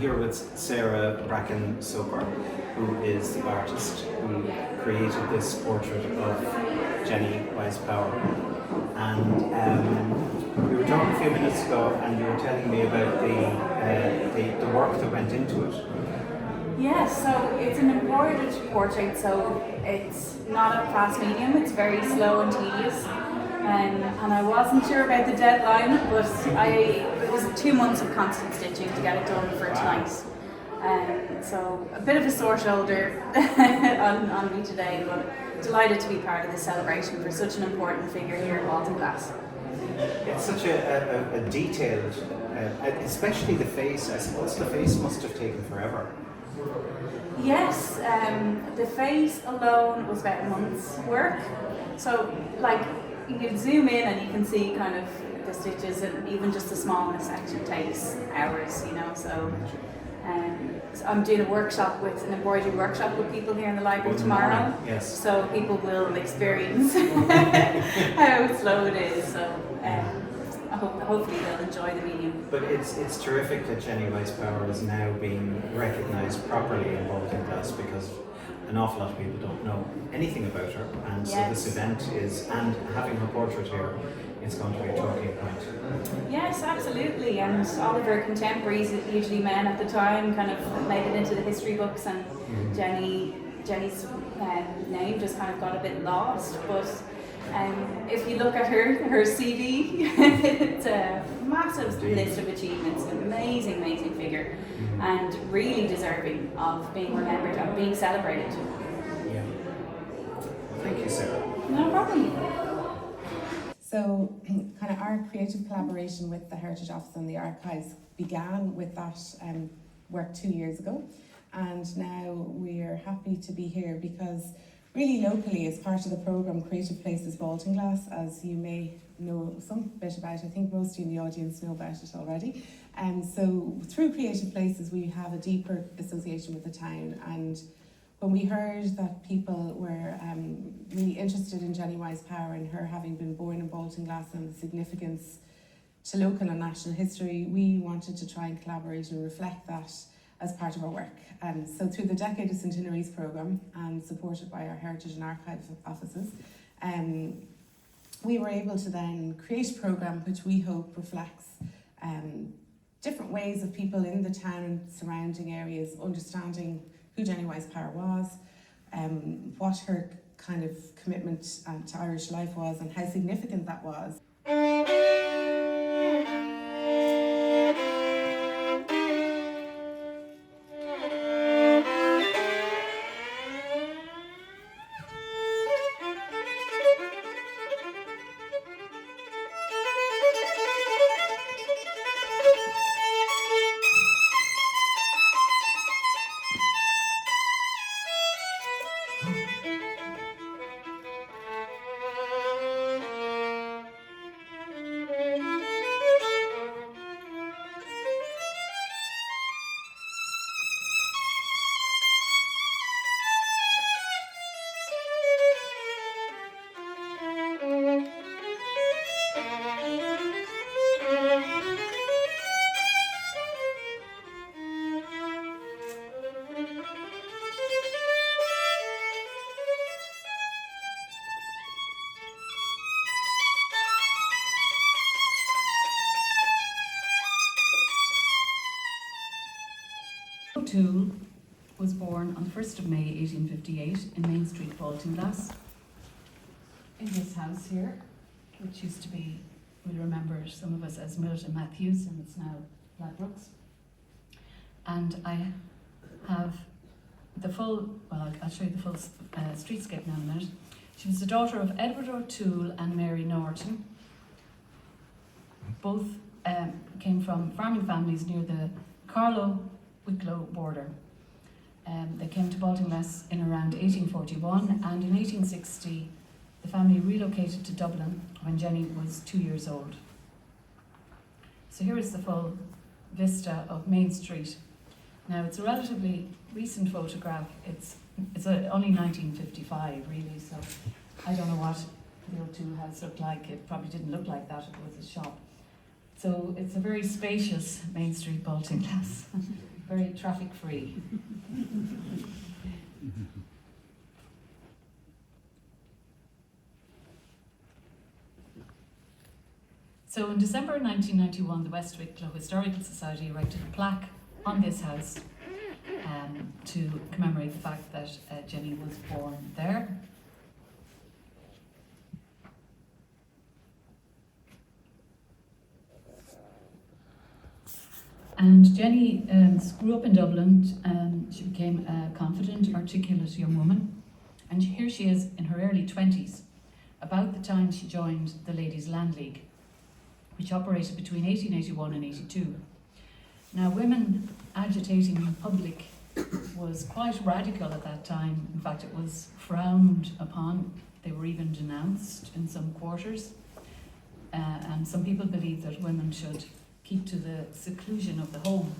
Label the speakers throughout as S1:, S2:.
S1: here with Sarah Bracken Soper, who is the artist who created this portrait of Jennie Wyse Power. And we were talking a few minutes ago, and you were telling me about the work that went into it.
S2: Yes, so it's an embroidered portrait, so it's not a fast medium, it's very slow and tedious. And I wasn't sure about the deadline, but it was 2 months of constant stitching to get it done for tonight. So a bit of a sore shoulder on me today, but delighted to be part of this celebration for such an important figure here in Baltinglass.
S1: It's such a detailed, especially the face. I suppose the face must have taken forever.
S2: Yes, the face alone was about a month's work. So, like, you can zoom in and you can see kind of the stitches, and even just the smallest section takes hours, you know. So I'm doing an embroidery workshop with people here in the library tomorrow.
S1: Yes.
S2: So people will experience how slow it is. So hopefully they'll enjoy the medium.
S1: But it's terrific that Jennie Wyse Power is now being recognised properly in Baltinglass, because an awful lot of people don't know anything about her, and so this event is, and having her portrait here, it's going to be a talking point.
S2: Yes, absolutely, and all of her contemporaries, usually men at the time, kind of made it into the history books, and Jennie's name just kind of got a bit lost, but if you look at her CV, it's a massive list of achievements, an amazing figure, and really deserving of being remembered and being celebrated.
S1: Yeah. Thank you, Sarah.
S2: No problem.
S3: So, kind of our creative collaboration with the Heritage Office and the Archives began with that work 2 years ago, and now we're happy to be here because really locally, as part of the programme Creative Places Baltinglass, as you may know some bit about, I think most of you in the audience know about it already. So through Creative Places we have a deeper association with the town, and when we heard that people were really interested in Jennie Wyse Power and her having been born in Baltinglass and the significance to local and national history, we wanted to try and collaborate and reflect that as part of our work. So through the Decade of Centenaries programme, and supported by our Heritage and Archive offices, we were able to then create a programme which we hope reflects different ways of people in the town and surrounding areas understanding who Jennie Wyse Power was, what her kind of commitment to Irish life was, and how significant that was.
S4: O'Toole was born on the 1st of May 1858 in Main Street, Baltinglass, in this house here, which used to be, we'll remember some of us as Milton Matthews, and it's now Ladbrokes. And I have the full, well, I'll show you the full streetscape now in a minute. She was the daughter of Edward O'Toole and Mary Norton. Both came from farming families near the Wicklow border. They came to Baltinglass in around 1841, and in 1860 the family relocated to Dublin when Jennie was 2 years old. So here is the full vista of Main Street. Now it's a relatively recent photograph. It's only 1955 really, so I don't know what the O'Toole house looked like. It probably didn't look like that if it was a shop. So it's a very spacious Main Street, Baltinglass. very traffic free. So in December 1991, the West Wicklow Historical Society erected a plaque on this house to commemorate the fact that Jennie was born there. And Jennie grew up in Dublin, and she became a confident, articulate young woman. And here she is in her early 20s, about the time she joined the Ladies' Land League, which operated between 1881 and 82. Now, women agitating in public was quite radical at that time. In fact, it was frowned upon. They were even denounced in some quarters. And some people believed that women should keep to the seclusion of the home.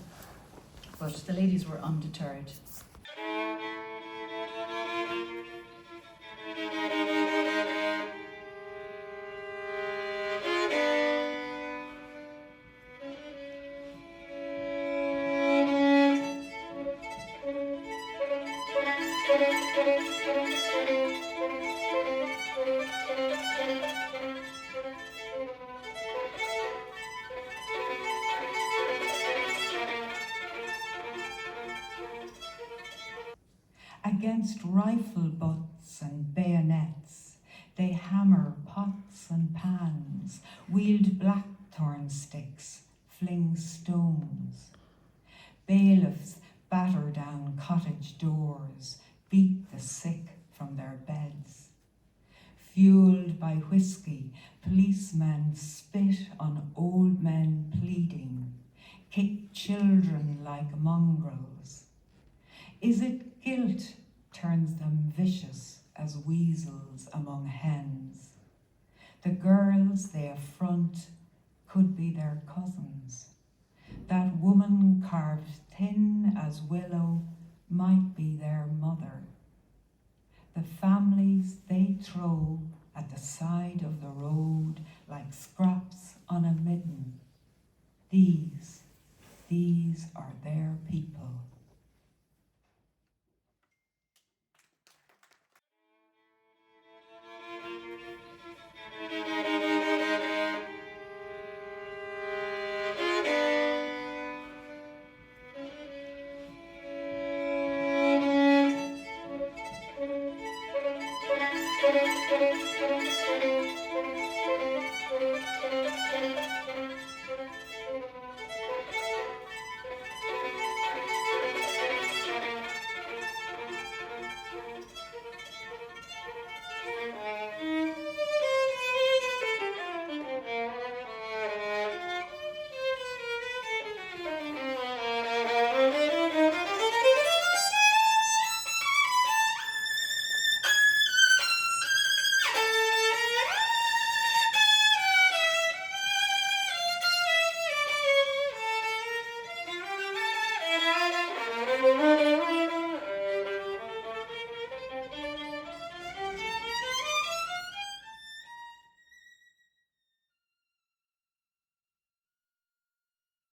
S4: But the ladies were undeterred.
S5: Against rifle butts and bayonets, they hammer pots and pans, wield blackthorn sticks, fling stones. Bailiffs batter down cottage doors, beat the sick from their beds. Fueled by whiskey, policemen spit on old men pleading, kick children like mongrels. Is it guilt turns them vicious as weasels among hens? The girls they affront could be their cousins. That woman carved thin as willow might be their mother. The families they throw at the side of the road like scraps